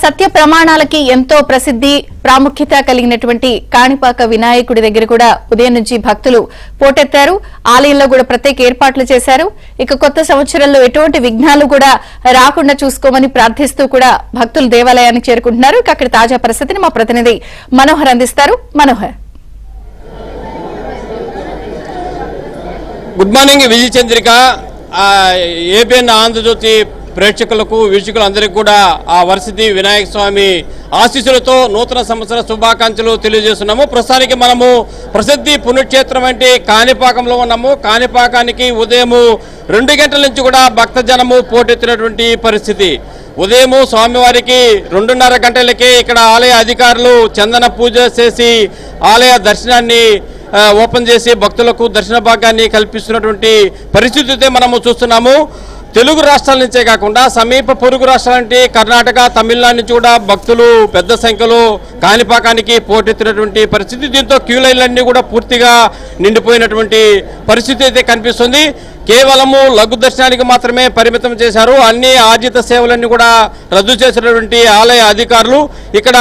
సత్య ప్రమాణాలకి ఎంతో ప్రసిద్ధి ప్రాముఖ్యత కలిగినటువంటి కాణిపాక వినాయకుడి దగ్గర కూడా ఉదయం నుంచి భక్తులు పోటెత్తారు. ఆలయంలో కూడా ప్రత్యేక ఏర్పాట్లు చేశారు. ఇక కొత్త సంవత్సరంలో ఎటువంటి విఘ్నాలు కూడా రాకుండా చూసుకోమని ప్రార్థిస్తూ కూడా భక్తులు దేవాలయానికి చేరుకుంటున్నారు. ఇక అక్కడ తాజా పరిస్థితిని మా ప్రతినిధి మనోహర్ అందిస్తారు. Manohar, good morning. Vijaya Chandrika, ABN Andhrajyothy ప్రేక్షకులకు వీక్షకులందరికీ కూడా ఆ వరసిద్ధి వినాయక స్వామి ఆశీస్సులతో నూతన సంవత్సర శుభాకాంక్షలు తెలియజేస్తున్నాము. ప్రస్తుతానికి మనము ప్రసిద్ధి పుణ్యక్షేత్రం అంటే కాణిపాకంలో ఉన్నాము. కాణిపాకానికి ఉదయం 2 గంటల నుంచి కూడా భక్తజనము పోటెత్తినటువంటి పరిస్థితి. ఉదయం స్వామివారికి 2:30 గంటలకే ఇక్కడ ఆలయ అధికారులు చందన పూజ చేసి ఆలయ దర్శనాన్ని ఓపెన్ చేసి భక్తులకు దర్శన భాగ్యాన్ని కల్పిస్తున్నటువంటి పరిస్థితి మనము చూస్తున్నాము. తెలుగు రాష్ట్రాల నుంచే కాకుండా సమీప పొరుగు రాష్ట్రాలంటే కర్ణాటక, తమిళనాడు నుంచి కూడా భక్తులు పెద్ద సంఖ్యలో కాణిపాకానికి పోటెత్తినటువంటి పరిస్థితి. దీంతో క్యూ లైన్లన్నీ కూడా పూర్తిగా నిండిపోయినటువంటి పరిస్థితి అయితే కనిపిస్తుంది. కేవలము లఘు దర్శనానికి మాత్రమే పరిమితం చేశారు. అన్ని ఆర్జిత సేవలన్నీ కూడా రద్దు చేసినటువంటి ఆలయ అధికారులు ఇక్కడ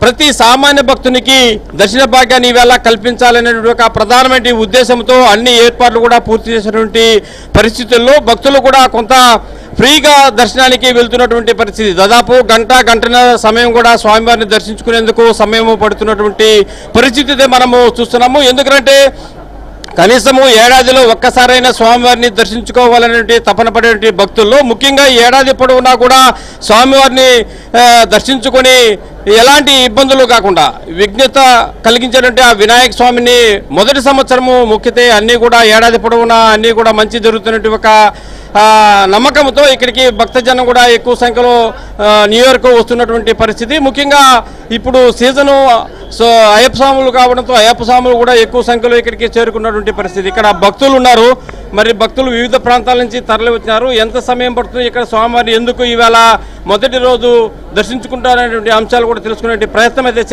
ప్రతి సామాన్య భక్తునికి దర్శన భాగ్యాన్ని ఈవేళ కల్పించాలనేటువంటి ఒక ప్రధానమైన ఉద్దేశంతో అన్ని ఏర్పాట్లు కూడా పూర్తి చేసినటువంటి పరిస్థితుల్లో భక్తులు కూడా కొంత ఫ్రీగా దర్శనానికి వెళ్తున్నటువంటి పరిస్థితి. దాదాపు గంటన్నర సమయం కూడా స్వామివారిని దర్శించుకునేందుకు సమయం పడుతున్నటువంటి పరిస్థితి మనము చూస్తున్నాము. ఎందుకంటే కనీసము ఏడాదిలో ఒక్కసారైనా స్వామివారిని దర్శించుకోవాలనే తపన పడేటువంటి భక్తుల్లో ముఖ్యంగా ఏడాది పొడవునా కూడా స్వామివారిని దర్శించుకొని ఎలాంటి ఇబ్బందులు కాకుండా విఘ్నత కలిగించేటువంటి ఆ వినాయక స్వామిని మొదటి సంవత్సరము ముఖ్యతే అన్నీ కూడా ఏడాది పొడవునా అన్నీ కూడా మంచి జరుగుతున్నటువంటి ఒక నమ్మకంతో ఇక్కడికి భక్తజనం కూడా ఎక్కువ సంఖ్యలో న్యూ ఇయర్కు వస్తున్నటువంటి పరిస్థితి. ముఖ్యంగా ఇప్పుడు సీజను అయ్యప్ప స్వాములు కావడంతో అయ్యప్ప స్వాములు కూడా ఎక్కువ సంఖ్యలో ఇక్కడికి చేరుకున్నటువంటి పరిస్థితి. ఇక్కడ భక్తులు ఉన్నారు. మరి భక్తులు వివిధ ప్రాంతాల నుంచి తరలి వచ్చినారు. ఎంత సమయం పడుతుంది, ఇక్కడ స్వామివారిని ఎందుకు ఈవేళ మొదటి రోజు దర్శించుకుంటారనేటువంటి అంశాలు కూడా తెలుసుకునే ప్రయత్నం అయితే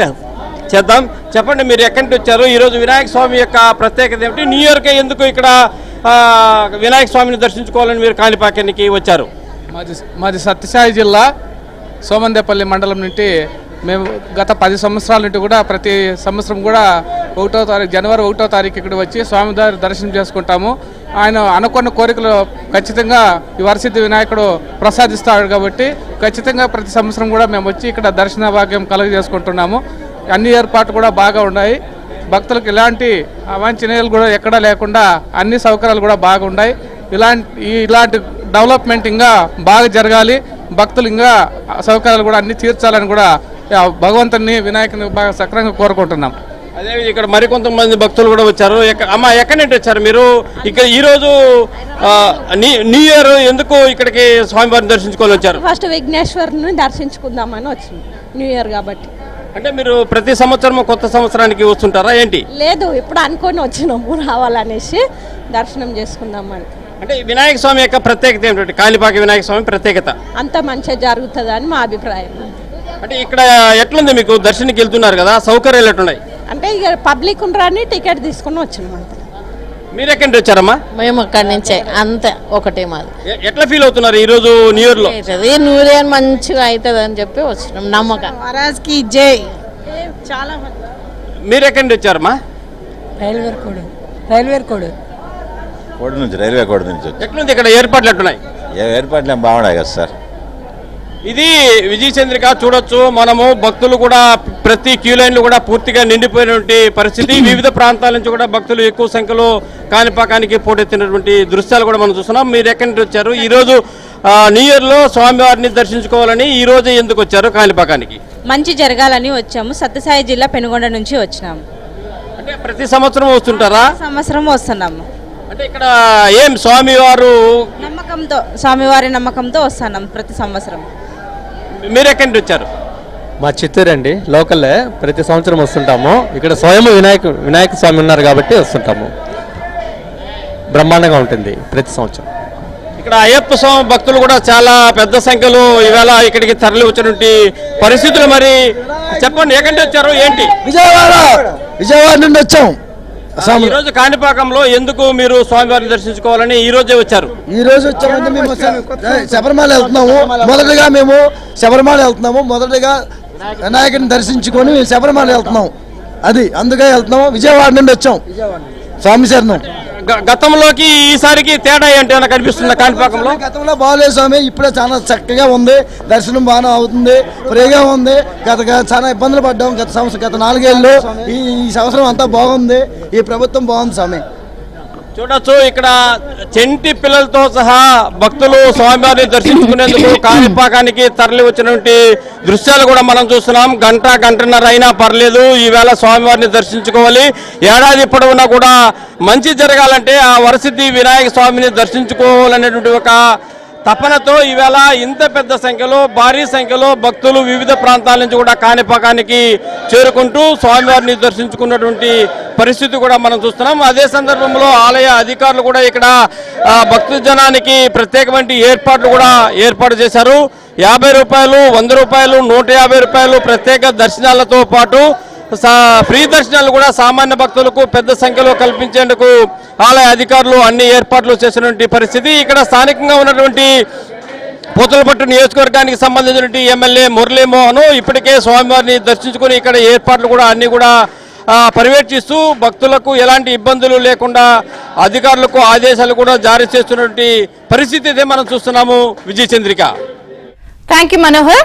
చేద్దాం. చెప్పండి, మీరు ఎక్కడి నుంచి వచ్చారు? ఈరోజు వినాయక స్వామి యొక్క ప్రత్యేకత ఏమిటి? న్యూ ఇయర్కే ఎందుకు ఇక్కడ వినాయక స్వామిని దర్శించుకోవాలని మీరు కాణిపాకానికి వచ్చారు? మాది సత్యసాయి జిల్లా సోమందేపల్లి మండలం నుండి మేము గత 10 సంవత్సరాల నుండి కూడా ప్రతి సంవత్సరం కూడా జనవరి 1వ తారీఖు ఇక్కడ వచ్చి స్వామివారి దర్శనం చేసుకుంటాము. ఆయన అనుకున్న కోరికలు ఖచ్చితంగా ఈ వరసిద్ధి వినాయకుడు ప్రసాదిస్తాడు కాబట్టి ఖచ్చితంగా ప్రతి సంవత్సరం కూడా మేము వచ్చి ఇక్కడ దర్శన భాగ్యం కలుగజేసుకుంటున్నాము. అన్ని ఏర్పాట్లు కూడా బాగా ఉన్నాయి. భక్తులకు ఇలాంటి అవాంఛనీయాలు కూడా ఎక్కడా లేకుండా అన్ని సౌకర్యాలు కూడా బాగున్నాయి. ఇలాంటి డెవలప్మెంట్ ఇంకా బాగా జరగాలి. భక్తులు ఇంకా సౌకర్యాలు కూడా అన్ని తీర్చాలని కూడా భగవంతుని వినాయకుని బాగా సక్రంగా కోరుకుంటున్నాం. అదే ఇక్కడ మరికొంతమంది భక్తులు కూడా వచ్చారు. అమ్మ, ఎక్కడి నుంచి వచ్చారు మీరు? ఇక్కడ ఈరోజు న్యూ ఇయర్ ఎందుకు ఇక్కడికి స్వామివారిని దర్శించుకోవాలి వచ్చారు? ఫస్ట్ విఘ్నేశ్వరుని దర్శించుకుందామని వచ్చింది, న్యూ ఇయర్ కాబట్టి. అంటే మీరు ప్రతి సంవత్సరం కొత్త సంవత్సరానికి వస్తుంటారా ఏంటి? లేదు, ఇప్పుడు అనుకొని వచ్చినాము రావాలనేసి దర్శనం చేసుకుందామని. అంటే వినాయక స్వామి యొక్క ప్రత్యేకత ఏమిటంటే కాణిపాక వినాయక స్వామి ప్రత్యేకత అంత మంచిగా జరుగుతుంది అని మా అభిప్రాయం. అంటే ఇక్కడ ఎట్లుంది మీకు? దర్శనానికి వెళ్తున్నారు కదా, సౌకర్యాలు ఎట్లున్నాయి? అంటే ఇక పబ్లిక్ ఉండరాని టికెట్ తీసుకుని వచ్చినాం అంతే. మీరు ఎక్కడి నుంచి వచ్చారమ్మా? మేము అక్కడి నుంచే, అంతే ఒకటే మాది. ఎట్లా ఫీల్ అవుతున్నారు ఈ రోజు న్యూ ఇయర్ లో? న్యూ ఇయర్ మంచిగా అవుతుంది అని చెప్పి వచ్చినాం నమ్మకం. మహారాజ్కి జై. చాలా మీరు ఎక్కడి నుంచి వచ్చారమ్మా? రైల్వే కోడ్ నుంచి. ఎట్లుంది ఇక్కడ ఏర్పాట్లు ఎట్లున్నాయి? ఏర్పాట్లు ఏం బాగున్నాయి కదా సార్. ఇది విజయ చంద్రిక చూడొచ్చు మనము. భక్తులు కూడా ప్రతి క్యూ లైన్లు కూడా పూర్తిగా నిండిపోయినటువంటి పరిస్థితి. వివిధ ప్రాంతాల నుంచి కూడా భక్తులు ఎక్కువ సంఖ్యలో కాణిపాకానికి పోటెత్తినటువంటి దృశ్యాలు కూడా మనం చూస్తున్నాం. మీరు ఎక్కడి నుంచి వచ్చారు? ఈరోజు న్యూ ఇయర్ లో స్వామివారిని దర్శించుకోవాలని ఈ రోజు ఎందుకు వచ్చారు కాణిపాకానికి? మంచి జరగాలని వచ్చాము. సత్యసాయి జిల్లా పెనుగొండ నుంచి వచ్చినాము. అంటే ప్రతి సంవత్సరం వస్తుంటారా? సంవత్సరం వస్తున్నాము. అంటే ఇక్కడ ఏం స్వామివారు నమ్మకంతో, స్వామివారి నమ్మకంతో వస్తున్నాం ప్రతి సంవత్సరం. మీరు ఎక్కడి నుంచి వచ్చారు? మా చిత్తూరు అండి, లోకల్లే. ప్రతి సంవత్సరం వస్తుంటాము. ఇక్కడ స్వయం వినాయక స్వామి ఉన్నారు కాబట్టి వస్తుంటాము. బ్రహ్మాండంగా ఉంటుంది ప్రతి సంవత్సరం. ఇక్కడ అయ్యప్ప స్వామి భక్తులు కూడా చాలా పెద్ద సంఖ్యలో ఇవాళ ఇక్కడికి తరలి వచ్చినటువంటి పరిస్థితులు. మరి చెప్పండి, ఎక్కడి నుంచి వచ్చారు ఏంటి? విజయవాడ నుండి వచ్చాం. ఈ రోజు కాణిపాకంలో ఎందుకు మీరు స్వామివారిని దర్శించుకోవాలని ఈ రోజే వచ్చారు? ఈ రోజు వచ్చామంటే మేము శబరిమల వెళ్తున్నాము. మొదటగా మేము శబరిమల వెళ్తున్నాము. మొదటగా వినాయకుడిని దర్శించుకొని శబరిమల వెళ్తున్నాం. అది అందుకే వెళ్తున్నాము. విజయవాడ నుండి వచ్చాం. స్వామి శరణం. గతంలోకి ఈసారికి తేడా ఏంటి ఏమైనా కనిపిస్తుందా కాణిపాకంలో? గతంలో బాగాలేదు స్వామి, ఇప్పుడే చాలా చక్కగా ఉంది. దర్శనం బాగా అవుతుంది, ఫ్రీగా ఉంది. చాలా ఇబ్బందులు పడ్డాం గత 4 ఏళ్ళు. ఈ సంవత్సరం అంతా బాగుంది. ఈ ప్రభుత్వం బాగుంది స్వామి. చూడొచ్చు, ఇక్కడ చెంటి పిల్లలతో సహా భక్తులు స్వామివారిని దర్శించుకునేందుకు కాణిపాకానికి తరలి వచ్చినటువంటి దృశ్యాలు కూడా మనం చూస్తున్నాం. గంటన్నర అయినా పర్లేదు, ఈవేళ స్వామివారిని దర్శించుకోవాలి. ఏడాది పొడవునా కూడా మంచి జరగాలంటే ఆ వరసిద్ధి వినాయక స్వామిని దర్శించుకోవాలనేటువంటి ఒక తపనతో ఈవేళ ఇంత పెద్ద సంఖ్యలో, భారీ సంఖ్యలో భక్తులు వివిధ ప్రాంతాల నుంచి కూడా కాణిపాకానికి చేరుకుంటూ స్వామివారిని దర్శించుకున్నటువంటి పరిస్థితి కూడా మనం చూస్తున్నాం. అదే సందర్భంలో ఆలయ అధికారులు కూడా ఇక్కడ భక్తు జనానికి ప్రత్యేకమైన ఏర్పాట్లు కూడా ఏర్పాటు చేశారు. 50 రూపాయలు, 100 రూపాయలు, 150 రూపాయలు ప్రత్యేక దర్శనాలతో పాటు ఫ్రీ దర్శనాలు కూడా సామాన్య భక్తులకు పెద్ద సంఖ్యలో కల్పించేందుకు ఆలయ అధికారులు అన్ని ఏర్పాట్లు చేసినటువంటి పరిస్థితి. ఇక్కడ స్థానికంగా ఉన్నటువంటి పూతలపట్టు నియోజకవర్గానికి సంబంధించినటువంటి ఎమ్మెల్యే మురళీమోహన్ ఇప్పటికే స్వామివారిని దర్శించుకుని ఇక్కడ ఏర్పాట్లు కూడా అన్ని కూడా పర్యవేక్షిస్తూ భక్తులకు ఎలాంటి ఇబ్బందులు లేకుండా అధికారులకు ఆదేశాలు కూడా జారీ చేస్తున్నటువంటి పరిస్థితి ఇదే మనం చూస్తున్నాము. విజయచంద్రిక. Thank you Manohar.